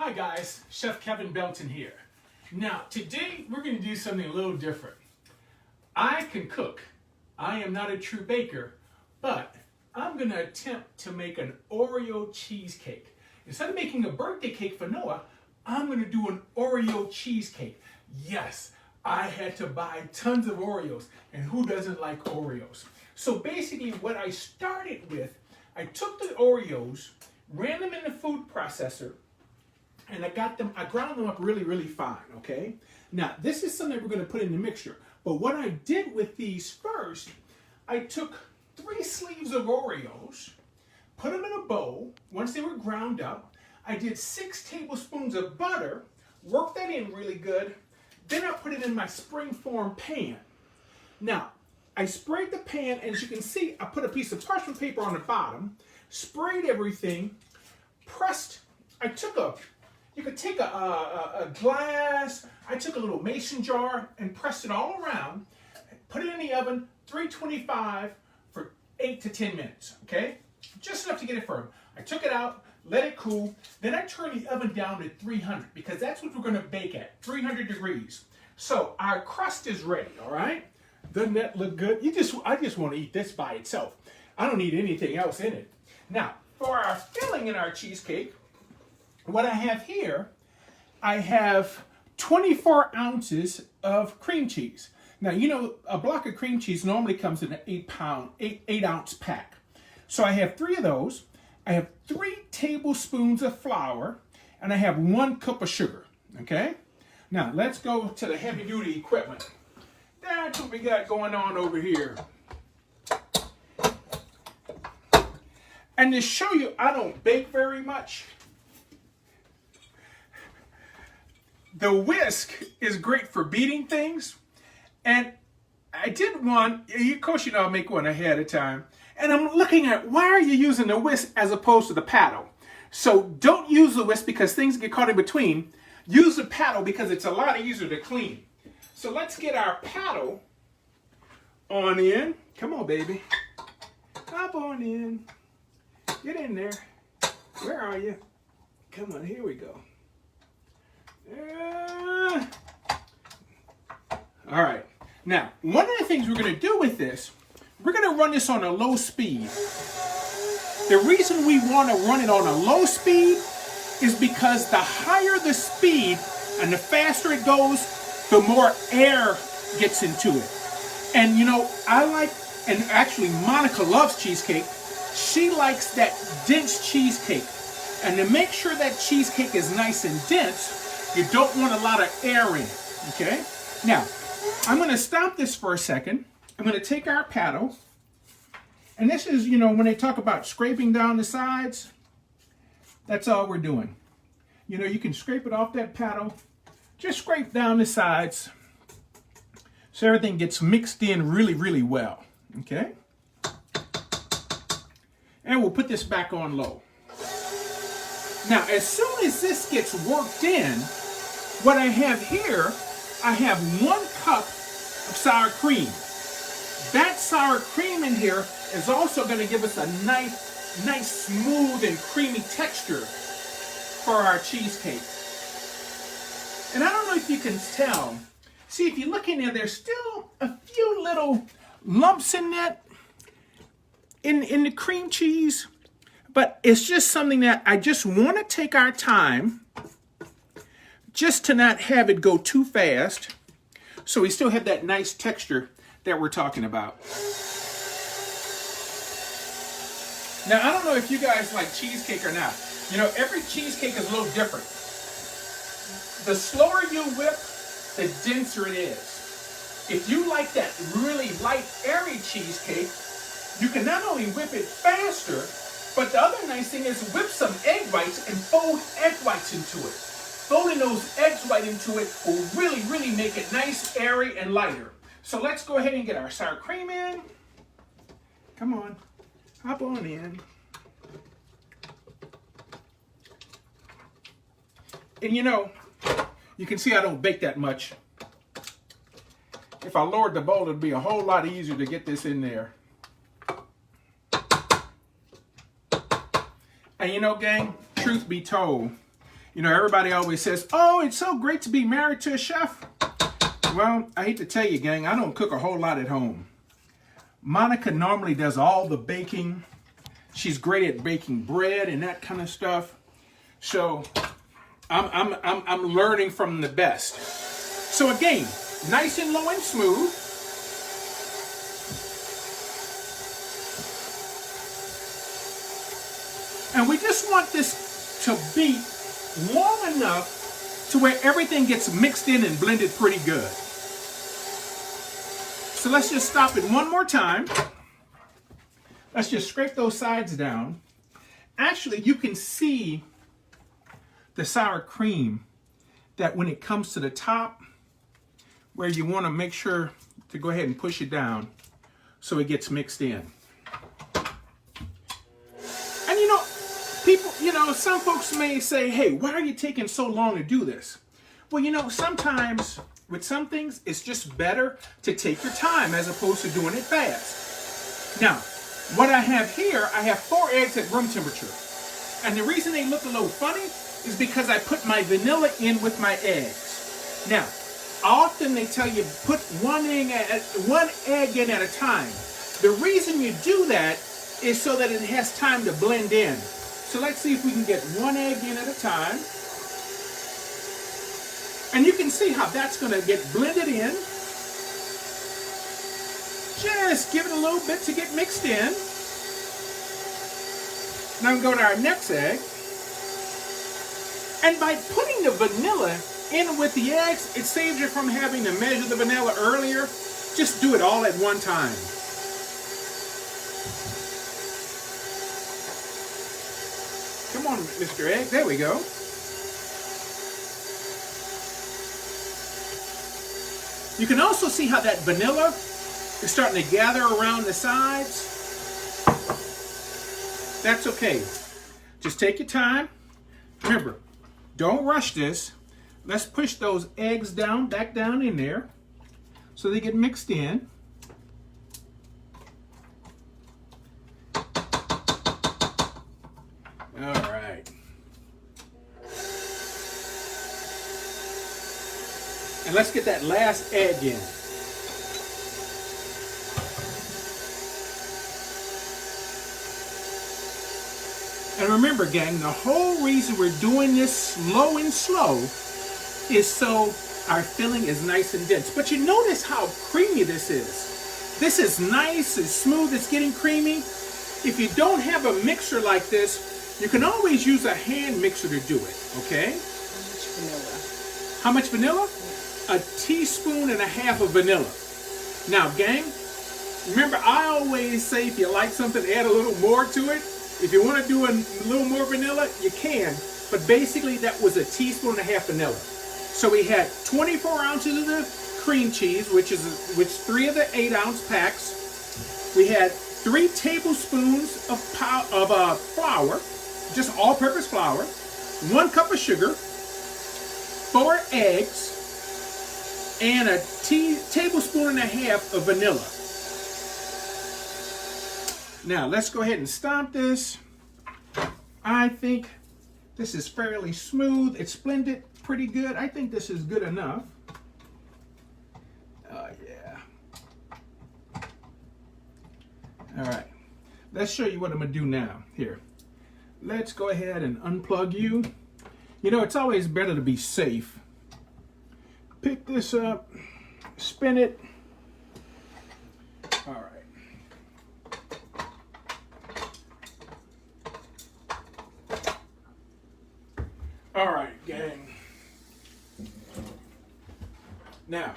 Hi guys, Chef Kevin Belton here. Now today we're going to do something a little different. I can cook. I am not a true baker, but I'm going to attempt to make an Oreo cheesecake. Instead of making a birthday cake for Noah, I'm going to do an Oreo cheesecake. Yes, I had to buy tons of Oreos, and who doesn't like Oreos? So basically what I started with, I took the Oreos, ran them in the food processor, and I ground them up really, really fine, okay? Now, this is something we're going to put in the mixture. But what I did with these first, I took 3 sleeves of Oreos, put them in a bowl. Once they were ground up, I did 6 tablespoons of butter, worked that in really good. Then I put it in my springform pan. Now, I sprayed the pan, and as you can see, I put a piece of parchment paper on the bottom, sprayed everything, pressed. You could take a glass, I took a little mason jar and pressed it all around, put it in the oven, 325 for 8 to 10 minutes, okay? Just enough to get it firm. I took it out, let it cool, then I turned the oven down to 300 because that's what we're gonna bake at, 300 degrees. So our crust is ready, all right? Doesn't that look good? I just wanna eat this by itself. I don't need anything else in it. Now, for our filling in our cheesecake, what I have here, I have 24 ounces of cream cheese. Now, you know, a block of cream cheese normally comes in an 8 ounce pack. So I have 3 of those. I have 3 tablespoons of flour, and I have 1 cup of sugar, okay? Now, let's go to the heavy duty equipment. That's what we got going on over here. And to show you I don't bake very much, the whisk is great for beating things, and I did one, of course you know I'll make one ahead of time, and I'm looking at why are you using the whisk as opposed to the paddle? So don't use the whisk because things get caught in between. Use the paddle because it's a lot easier to clean. So let's get our paddle on in. Come on, baby. Hop on in. Get in there. Where are you? Come on, here we go. All right. Now, one of the things we're going to do with this, we're going to run this on a low speed. The reason we want to run it on a low speed is because the higher the speed and the faster it goes, the more air gets into it. And you know, and actually Monica loves cheesecake. She likes that dense cheesecake. And to make sure that cheesecake is nice and dense, you don't want a lot of air in it, okay? Now, I'm going to stop this for a second. I'm going to take our paddle. And this is, you know, when they talk about scraping down the sides, that's all we're doing. You know, you can scrape it off that paddle. Just scrape down the sides so everything gets mixed in really, really well, okay? And we'll put this back on low. Now, as soon as this gets worked in, what I have here, I have 1 cup of sour cream. That sour cream in here is also going to give us a nice smooth and creamy texture for our cheesecake. And I don't know if you can tell. See, if you look in there, there's still a few little lumps in that, in the cream cheese. But it's just something that I just want to take our time just to not have it go too fast, so we still have that nice texture that we're talking about. Now, I don't know if you guys like cheesecake or not. You know, every cheesecake is a little different. The slower you whip, the denser it is. If you like that really light, airy cheesecake, you can not only whip it faster, but the other nice thing is whip some egg whites and fold egg whites into it. Folding those eggs right into it will really, really make it nice, airy, and lighter. So let's go ahead and get our sour cream in. Come on, hop on in. And you know, you can see I don't bake that much. If I lowered the bowl, it'd be a whole lot easier to get this in there. And you know, gang, truth be told, You know, everybody always says, oh, it's so great to be married to a chef. Well, I hate to tell you, gang, I don't cook a whole lot at home. Monica normally does all the baking. She's great at baking bread and that kind of stuff. So I'm learning from the best. So again, nice and low and smooth. And we just want this to be long enough to where everything gets mixed in and blended pretty good. So let's just stop it one more time. Let's just scrape those sides down. Actually, you can see the sour cream that when it comes to the top, where you want to make sure to go ahead and push it down so it gets mixed in. And you know, people, you know, some folks may say, hey, why are you taking so long to do this? Well, you know, sometimes with some things, it's just better to take your time as opposed to doing it fast. Now, what I have here, I have 4 eggs at room temperature. And the reason they look a little funny is because I put my vanilla in with my eggs. Now, often they tell you put one egg in at a time. The reason you do that is so that it has time to blend in. So let's see if we can get 1 egg in at a time. And you can see how that's going to get blended in. Just give it a little bit to get mixed in. Now we go to our next egg. And by putting the vanilla in with the eggs, it saves you from having to measure the vanilla earlier. Just do it all at one time. Come on, Mr. Egg. There we go. You can also see how that vanilla is starting to gather around the sides. That's okay. Just take your time. Remember, don't rush this. Let's push those eggs down, back down in there so they get mixed in. All right. And let's get that last egg in. And remember, gang, the whole reason we're doing this slow and slow is so our filling is nice and dense. But you notice how creamy this is. This is nice, it's smooth, it's getting creamy. If you don't have a mixer like this, you can always use a hand mixer to do it, okay? How much vanilla? A teaspoon and a half of vanilla. Now, gang, remember I always say if you like something, add a little more to it. If you want to do a little more vanilla, you can. But basically, that was a teaspoon and a half vanilla. So we had 24 ounces of the cream cheese, which 3 of the 8-ounce packs. We had 3 tablespoons of flour, just all-purpose flour, 1 cup of sugar, 4 eggs, and a tablespoon and a half of vanilla. Now, let's go ahead and stomp this. I think this is fairly smooth. It's blended pretty good. I think this is good enough. Oh, yeah. All right. Let's show you what I'm going to do now. Here. Let's go ahead and unplug you. You know, it's always better to be safe. Pick this up. Spin it. All right. All right, gang. Now,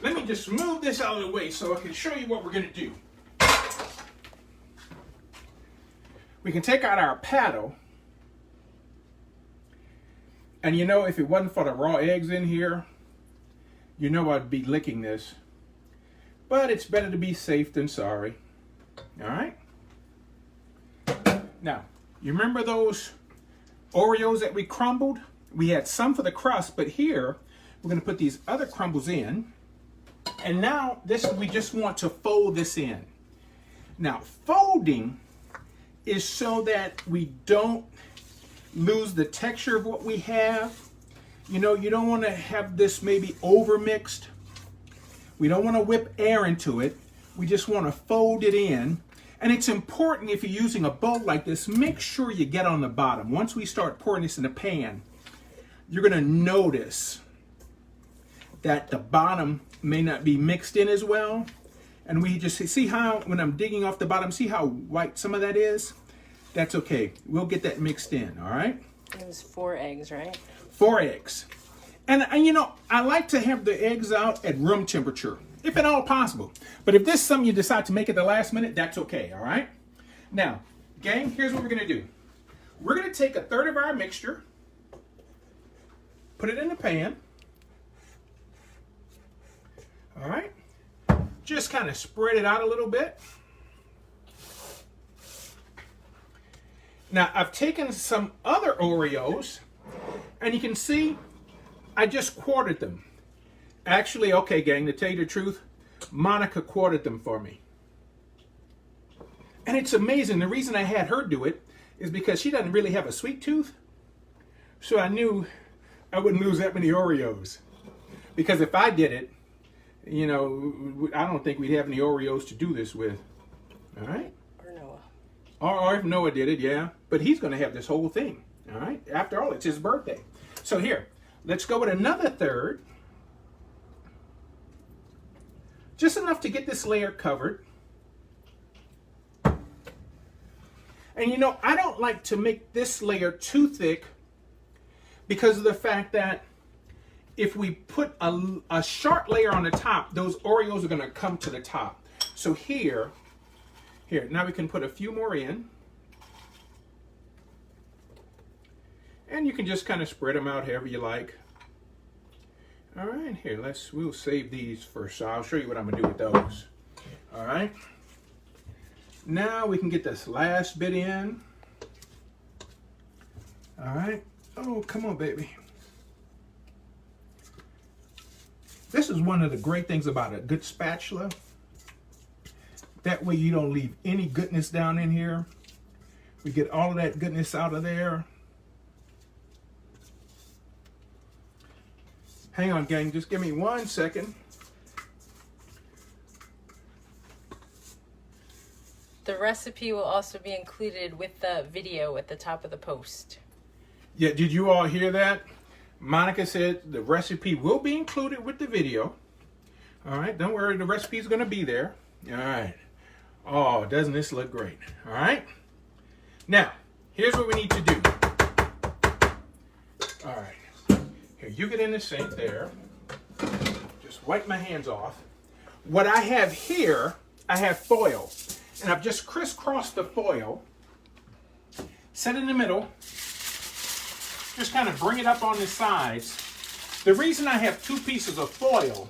let me just move this out of the way so I can show you what we're going to do. We can take out our paddle. And you know, if it wasn't for the raw eggs in here, you know I'd be licking this. But it's better to be safe than sorry. All right? Now, you remember those Oreos that we crumbled? We had some for the crust, but here we're going to put these other crumbles in. And now we just want to fold this in. Now, folding is so that we don't lose the texture of what we have. You know, you don't want to have this maybe over mixed. We don't want to whip air into it. We just want to fold it in. And it's important if you're using a bowl like this, make sure you get on the bottom. Once we start pouring this in the pan, you're going to notice that the bottom may not be mixed in as well. And we just see how, when I'm digging off the bottom, see how white some of that is? That's okay. We'll get that mixed in, all right? It was 4 eggs, right? 4 eggs. And you know, I like to have the eggs out at room temperature, if at all possible. But if this is something you decide to make at the last minute, that's okay, all right? Now, gang, here's what we're gonna do. We're gonna take 1/3 of our mixture, put it in the pan, all right? Just kind of spread it out a little bit. Now, I've taken some other Oreos, and you can see I just quartered them. Actually, okay, gang, to tell you the truth, Monica quartered them for me. And it's amazing. The reason I had her do it is because she doesn't really have a sweet tooth. So I knew I wouldn't lose that many Oreos. Because if I did it, you know, I don't think we'd have any Oreos to do this with. All right? Or Noah. Or if Noah did it, yeah. But he's going to have this whole thing. All right? After all, it's his birthday. So here, let's go with another 1/3. Just enough to get this layer covered. And you know, I don't like to make this layer too thick because of the fact that if we put a short layer on the top, those Oreos are going to come to the top. So here, now we can put a few more in. And you can just kind of spread them out however you like. All right, here, we'll save these first. So I'll show you what I'm gonna do with those. All right. Now we can get this last bit in. All right. Oh, come on, baby. This is one of the great things about a good spatula. That way you don't leave any goodness down in here. We get all of that goodness out of there. Hang on, gang, just give me 1 second. The recipe will also be included with the video at the top of the post. Yeah, did you all hear that? Monica said the recipe will be included with the video. All right, don't worry, the recipe is going to be there. All right. Oh, doesn't this look great? All right. Now, here's what we need to do. All right. Here, you get in the sink there. Just wipe my hands off. What I have here, I have foil. And I've just crisscrossed the foil. Set it in the middle. Just kind of bring it up on the sides. The reason I have 2 pieces of foil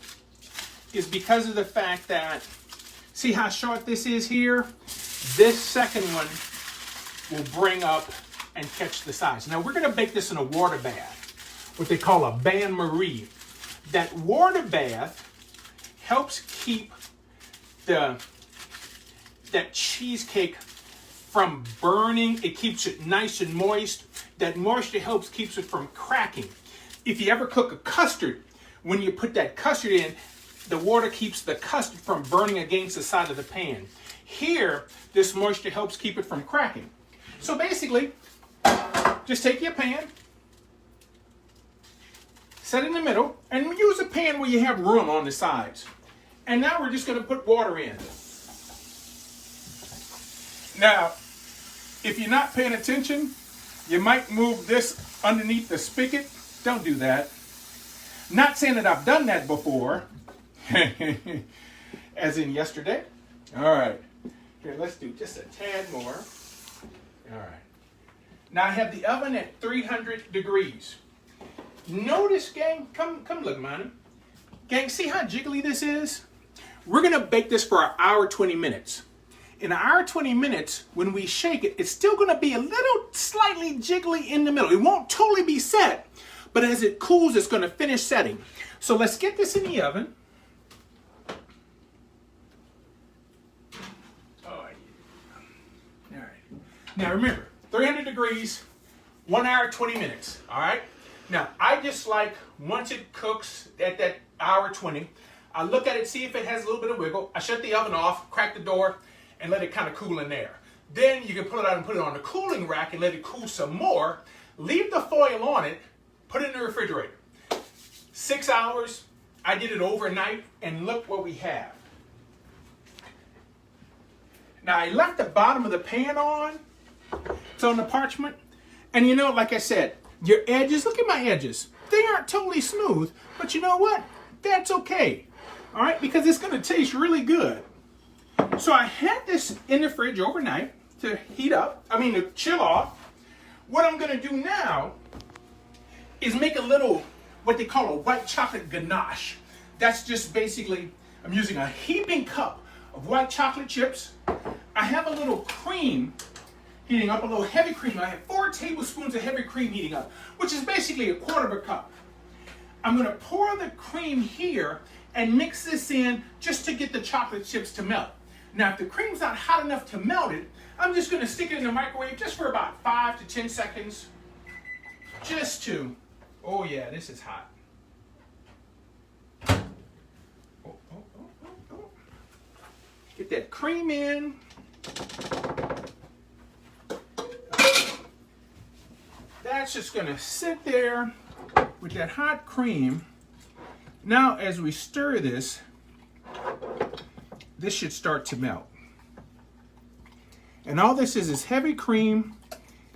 is because of the fact that, see how short this is here? This second one will bring up and catch the sides. Now we're going to bake this in a water bath, what they call a bain-marie. That water bath helps keep that cheesecake from burning. It keeps it nice and moist. That moisture helps keeps it from cracking. If you ever cook a custard, when you put that custard in, the water keeps the custard from burning against the side of the pan. Here, this moisture helps keep it from cracking. So basically, just take your pan, set it in the middle, and use a pan where you have room on the sides. And now we're just going to put water in. Now, if you're not paying attention, you might move this underneath the spigot. Don't do that. Not saying that I've done that before, as in yesterday. All right. Here, let's do just a tad more. All right. Now I have the oven at 300 degrees. Notice, gang, come look, man. Gang, see how jiggly this is? We're going to bake this for an hour, 20 minutes. In an hour, 20 minutes, when we shake it, it's still going to be a little slightly jiggly in the middle. It won't totally be set, but as it cools, it's going to finish setting. So let's get this in the oven. All right. Now remember, 300 degrees 1 hour, 20 minutes, all right? Now, I just like, once it cooks at that hour 20, I look at it, see if it has a little bit of wiggle. I shut the oven off, crack the door, and let it kind of cool in there. Then you can pull it out and put it on the cooling rack and let it cool some more. Leave the foil on it, put it in the refrigerator. 6 hours, I did it overnight, and look what we have. Now, I left the bottom of the pan on. It's on the parchment. And you know, like I said, your edges, look at my edges. They aren't totally smooth, but you know what? That's okay. All right, because it's going to taste really good. So I had this in the fridge overnight to to chill off. What I'm going to do now is make a little, what they call a white chocolate ganache. That's just basically, I'm using a heaping cup of white chocolate chips. I have a little cream heating up, a little heavy cream. I have 4 tablespoons of heavy cream heating up, which is basically a quarter of a cup. I'm going to pour the cream here and mix this in just to get the chocolate chips to melt. Now, if the cream's not hot enough to melt it, I'm just going to stick it in the microwave just for about 5 to 10 seconds. Just to, oh yeah, this is hot. Get that cream in. That's just going to sit there with that hot cream. Now, as we stir this, this should start to melt. And all this is heavy cream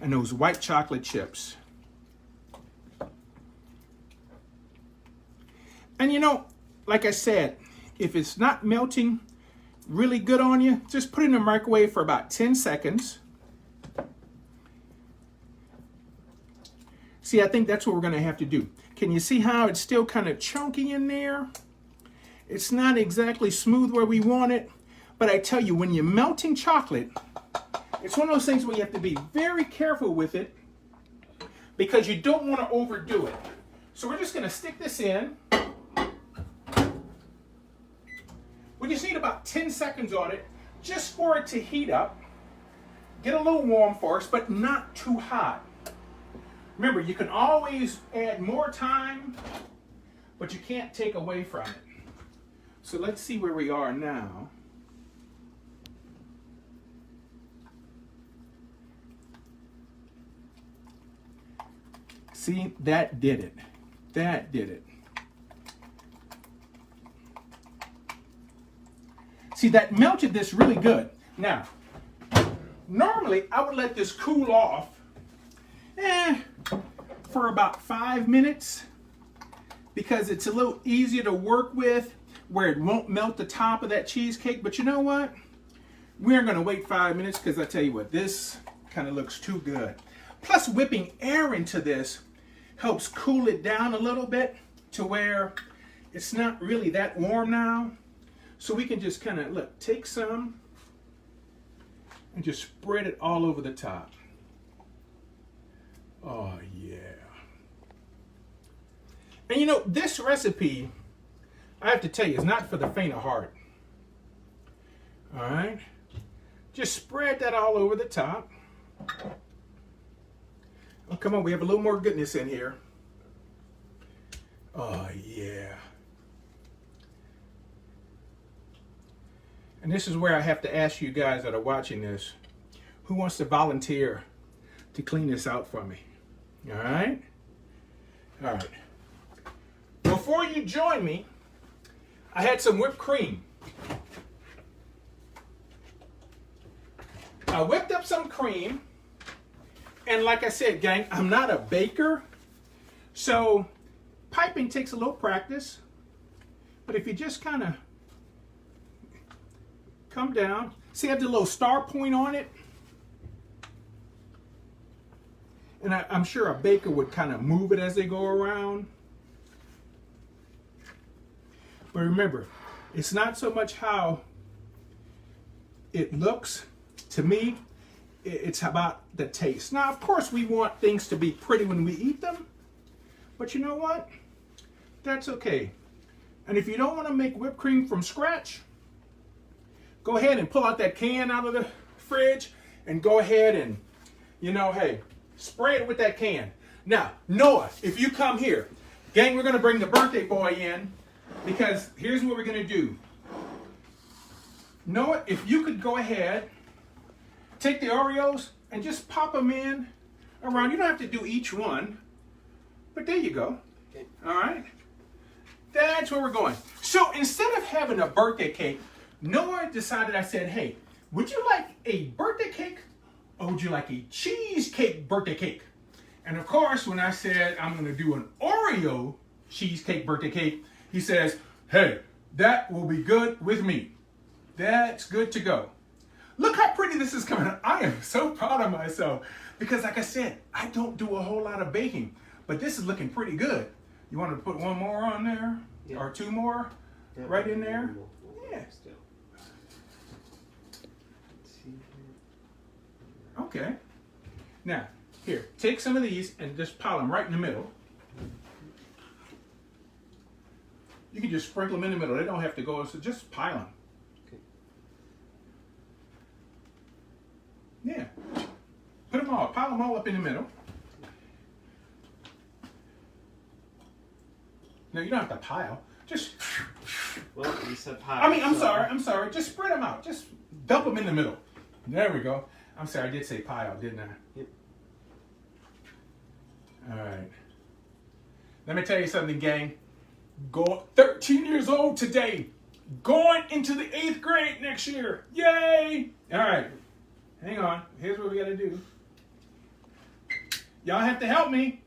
and those white chocolate chips. And you know, like I said, if it's not melting really good on you, just put it in the microwave for about 10 seconds. See, I think that's what we're going to have to do. Can you see how it's still kind of chunky in there? It's not exactly smooth where we want it, but I tell you, when you're melting chocolate, it's one of those things where you have to be very careful with it because you don't want to overdo it. So we're just going to stick this in. We just need about 10 seconds on it just for it to heat up. Get a little warm for us, but not too hot. Remember, you can always add more time, but you can't take away from it. So let's see where we are now. See, that did it. That did it. See, that melted this really good. Now, normally I would let this cool off for about 5 minutes because it's a little easier to work with where it won't melt the top of that cheesecake. But you know what? We're going to wait 5 minutes because I tell you what, this kind of looks too good. Plus, whipping air into this helps cool it down a little bit to where it's not really that warm now. So we can just kind of, look, take some and just spread it all over the top. Oh, yeah. And you know, this recipe, I have to tell you, is not for the faint of heart. All right? Just spread that all over the top. Oh, come on, we have a little more goodness in here. Oh, yeah. And this is where I have to ask you guys that are watching this, who wants to volunteer to clean this out for me? All right? All right. Before you join me, I had some whipped cream. I whipped up some cream, and like I said, gang, I'm not a baker, so piping takes a little practice, but if you just kind of come down, see I have the little star point on it, and I'm sure a baker would kind of move it as they go around. But remember, it's not so much how it looks. To me, it's about the taste. Now, of course, we want things to be pretty when we eat them, but you know what? That's okay. And if you don't want to make whipped cream from scratch, go ahead and pull out that can out of the fridge and go ahead and, you know, hey, spray it with that can. Now, Noah, if you come here, gang, we're gonna bring the birthday boy in because here's what we're gonna do. Noah, if you could go ahead, take the Oreos and just pop them in around. You don't have to do each one, but there you go. Okay. All right. That's where we're going. So instead of having a birthday cake, Noah decided, I said, hey, would you like a birthday cake or would you like a cheesecake birthday cake? And of course, when I said I'm going to do an Oreo cheesecake birthday cake, he says, hey, that will be good with me. That's good to go. Look how pretty this is coming out. I am so proud of myself because like I said, I don't do a whole lot of baking, but this is looking pretty good. You want to put one more on there? Yeah. Or two more? Yeah, right in there? Yeah. Still. Let's see here. Okay. Now, here, take some of these and just pile them right in the middle. You can just sprinkle them in the middle. They don't have to go, so just pile them. Okay. Yeah. Put them all, pile them all up in the middle. No, you don't have to pile. Just. Well, you said pie. I mean, I'm so- sorry. Just spread them out. Just dump them in the middle. There we go. I'm sorry, I did say pile, didn't I? Yep. All right. Let me tell you something, gang. 13 years old today. Going into the 8th grade next year. Yay! All right. Hang on. Here's what we got to do. Y'all have to help me.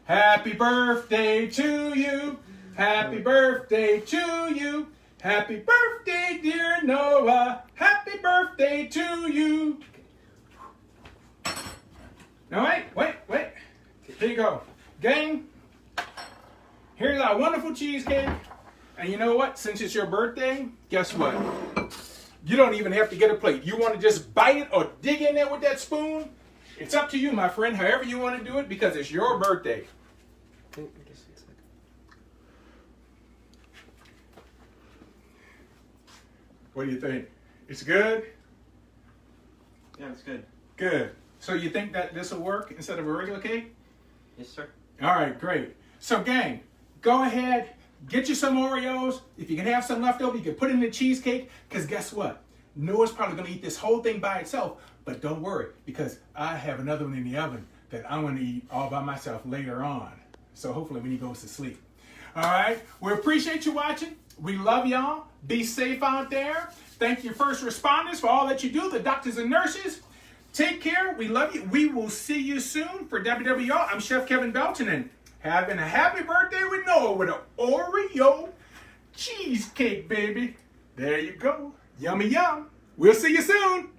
Happy birthday to you. Happy birthday to you. Happy birthday, dear Noah. Happy birthday to you. Now wait. Here you go. Gang, here's our wonderful cheesecake. And you know what? Since it's your birthday, guess what? You don't even have to get a plate. You want to just bite it or dig in there with that spoon? It's up to you, my friend, however you want to do it, because it's your birthday. Okay, I guess it's like- What do you think? It's good? Yeah, it's good. Good. So you think that this will work instead of a regular cake? Yes, sir. All right, great. So gang, go ahead, get you some Oreos. If you can have some left over, you can put it in the cheesecake, because guess what? Noah's probably going to eat this whole thing by itself, but don't worry, because I have another one in the oven that I'm going to eat all by myself later on. So hopefully when he goes to sleep. All right, we appreciate you watching. We love y'all. Be safe out there. Thank you first responders for all that you do, the doctors and nurses. Take care. We love you. We will see you soon. For WWO, I'm Chef Kevin Belton, and having a happy birthday with Noah with an Oreo cheesecake, baby. There you go. Yummy, yum. We'll see you soon.